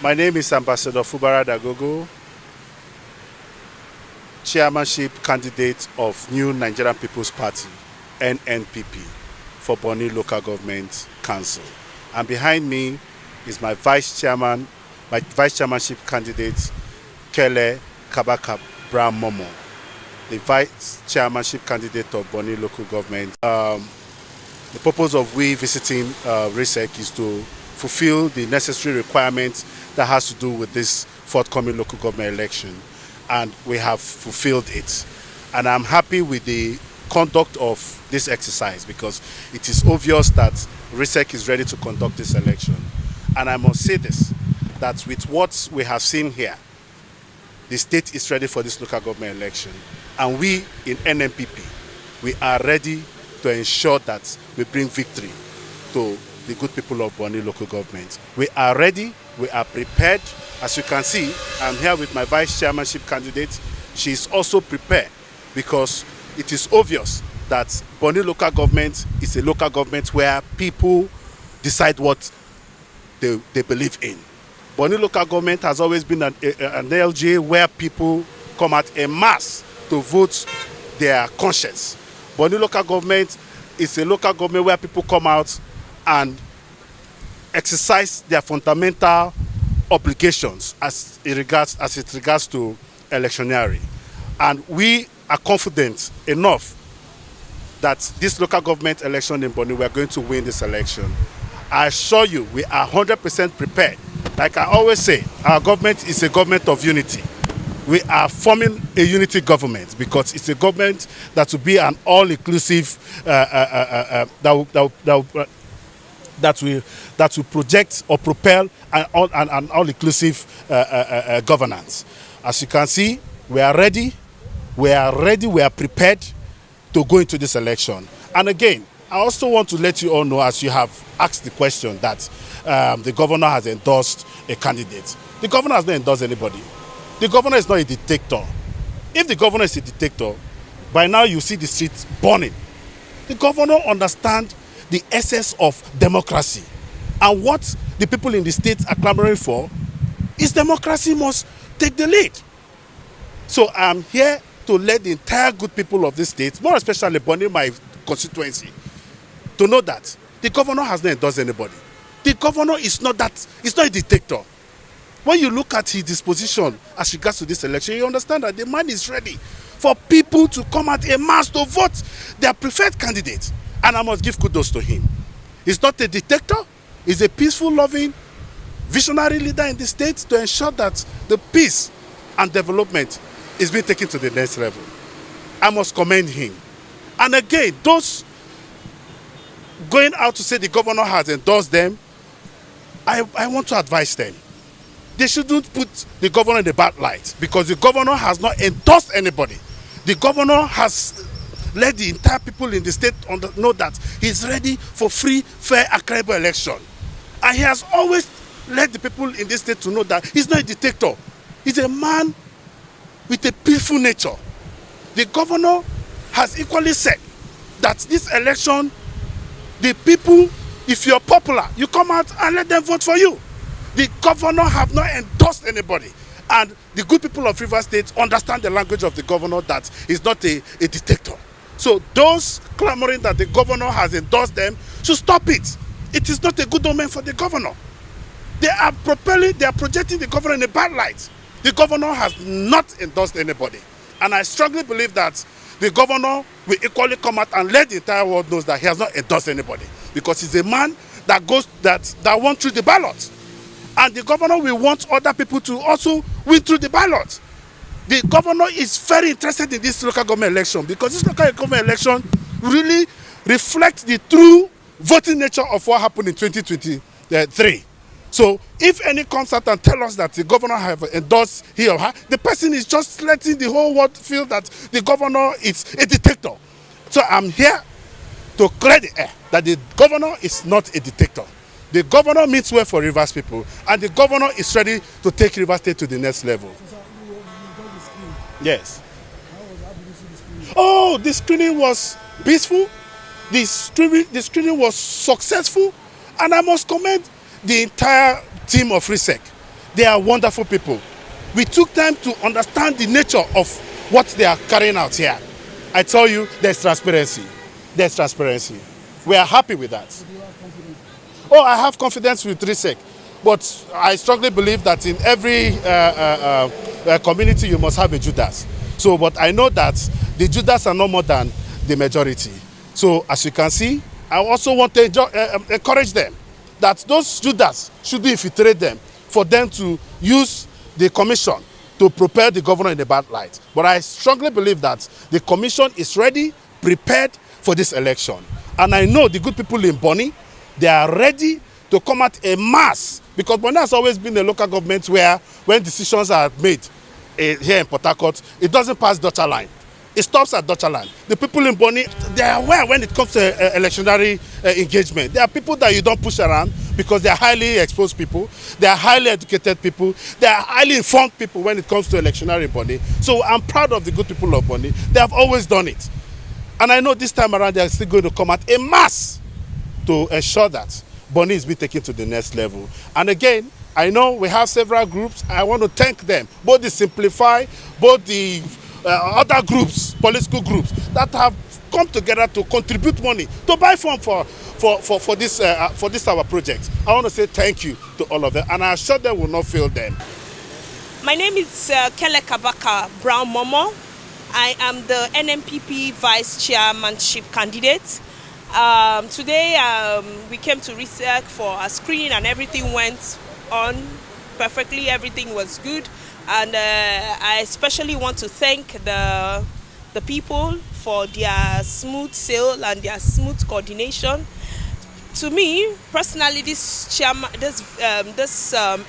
My name is Ambassador Fubara Dagogo, Chairmanship candidate of New Nigerian People's Party, NNPP, for Bonny Local Government Council. And behind me is my Vice Chairmanship candidate, Kele Kabaka Brown Momo, the Vice Chairmanship candidate of Bonny Local Government. The purpose of we visiting Risec is to fulfill the necessary requirements that has to do with this forthcoming local government election, and we have fulfilled it. And I'm happy with the conduct of this exercise because it is obvious that Risec is ready to conduct this election. And I must say this, that with what we have seen here, the state is ready for this local government election. And we in NNPP, we are ready to ensure that we bring victory to the good people of Bonny local government. We are ready, we are prepared. As you can see, I'm here with my vice chairmanship candidate. She is also prepared because it is obvious that Bonny local government is a local government where people decide what they believe in. Bonny local government has always been an LGA where people come out en masse to vote their conscience. Bonny local government is a local government where people come out and exercise their fundamental obligations as it regards to electioneering. And we are confident enough that this local government election in Bonny, we are going to win this election. I assure you, we are 100% prepared. Like I always say, our government is a government of unity. We are forming a unity government because it's a government that will be an all-inclusive, that will project or propel an all-inclusive governance. As you can see, we are ready, we are prepared to go into this election. And again, I also want to let you all know, as you have asked the question, that the governor has endorsed a candidate. The governor has not endorsed anybody. The governor is not a dictator. If the governor is a dictator, by now you see the streets burning. The governor understands the essence of democracy. And what the people in the state are clamoring for is democracy must take the lead. So I'm here to let the entire good people of this state, more especially Bonny, my constituency, to know that the governor has not endorsed anybody. The governor is not a dictator. When you look at his disposition as regards to this election, you understand that the man is ready for people to come out en masse to vote their preferred candidate. And I must give kudos to him. He's not a dictator. He's a peaceful, loving, visionary leader in the state to ensure that the peace and development is being taken to the next level. I must commend him. And again, those going out to say the governor has endorsed them, I want to advise them. They shouldn't put the governor in the bad light because the governor has not endorsed anybody. The governor has let the entire people in the state know that he's ready for free, fair, and credible election. And he has always let the people in this state to know that he's not a dictator. He's a man with a peaceful nature. The governor has equally said that this election, the people, if you're popular, you come out and let them vote for you. The governor have not endorsed anybody. And the good people of Rivers State understand the language of the governor that he's not a dictator. So those clamoring that the governor has endorsed them should stop it. It is not a good omen for the governor. They are projecting the governor in a bad light. The governor has not endorsed anybody. And I strongly believe that the governor will equally come out and let the entire world know that he has not endorsed anybody. Because he's a man that won through the ballot. And the governor will want other people to also win through the ballot. The governor is very interested in this local government election because this local government election really reflects the true voting nature of what happened in 2023. So if any comes out and tell us that the governor have endorsed he or her, the person is just letting the whole world feel that the governor is a dictator. So I'm here to clear the air that the governor is not a dictator. The governor means well for Rivers people, and the governor is ready to take Rivers State to the next level. Yes. Oh, the screening was peaceful. The screening was successful, and I must commend the entire team of Risec They are wonderful people. We took time to understand the nature of what they are carrying out here. I tell you, there's transparency. There's transparency. We are happy with that. Do you have confidence? Oh, I have confidence with Risec, but I strongly believe that in every community you must have a Judas. So, but I know that the Judas are no more than the majority. So, as you can see, I also want to encourage them that those Judas should infiltrate them for them to use the commission to prepare the governor in a bad light. But I strongly believe that the commission is ready, prepared for this election. And I know the good people in Bonny, they are ready to come out en masse, because Bonny has always been a local government where when decisions are made here in Port Harcourt, it doesn't pass Dutcher line. It stops at Dutcher line. The people in Bonny, they are aware when it comes to electionary engagement. There are people that you don't push around because they are highly exposed people, they are highly educated people, they are highly informed people when it comes to electionary in Bonny. So I'm proud of the good people of Bonny. They have always done it. And I know this time around they are still going to come out en masse to ensure that Bonny is being taken to the next level. And again, I know we have several groups. I want to thank them, both the Simplify, both the other groups, political groups, that have come together to contribute money to buy form for this our project. I want to say thank you to all of them, and I assure them will not fail them. My name is Kele Kabaka Brown Momo. I am the NNPP Vice Chairmanship candidate. Today we came to Risec for a screening and everything went on perfectly. Everything was good. And I especially want to thank the people for their smooth sail and their smooth coordination. To me, personally, this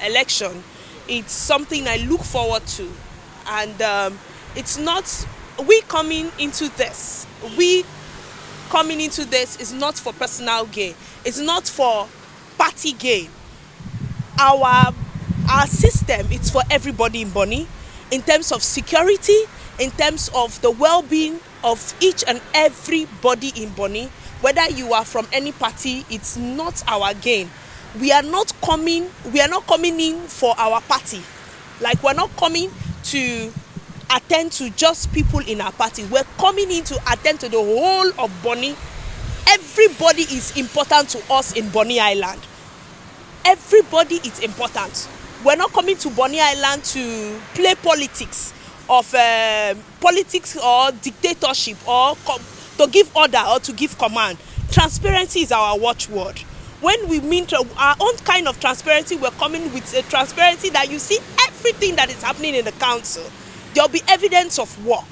election, it's something I look forward to. And it's not, we coming into this is not for personal gain. It's not for party gain. Our system is for everybody in Bonny, in terms of security, in terms of the well-being of each and everybody in Bonny. Whether you are from any party, it's not our gain. We are not coming in for our party. Like, we're not coming to attend to just people in our party. We're coming in to attend to the whole of Bonny. Everybody is important to us in Bonny Island. Everybody is important. We're not coming to Bonny Island to play politics of politics or dictatorship or to give order or to give command. Transparency is our watchword. When we mean our own kind of transparency, we're coming with a transparency that you see everything that is happening in the council. There'll be evidence of work.